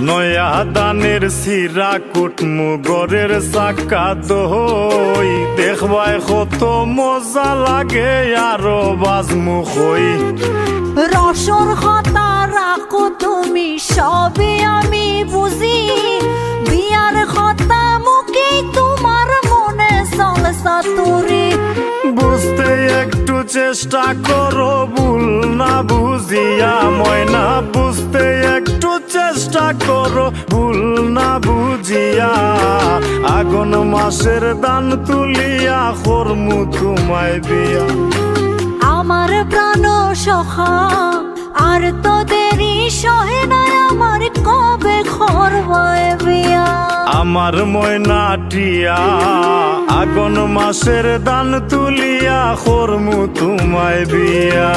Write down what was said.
নয়া দানের সিরা কুটমু গরের চাকা দই দেখবাই কত মজা লাগে আরো বাজমু কই রসর কথা রাখো তুমি সবে আমি বুঝি বিয়ার কথা মুখে তোমার মনে চলসা তুরি বুঝতে একটু চেষ্টা করো ভুল না বুঝিয়া ময়না বুঝতে একটু চেষ্টা করো ভুল না বুঝিয়া আগুন মাসের দান তুলিয়া করমু তোমায় বিয়া আমার প্রাণ সখা আর তো দেরি সহে না আমার কবে খরবায় বিয়া আমার ময়নাটিয়া আগুন মাসের দান তুলিয়া করমু তোমায় বিয়া।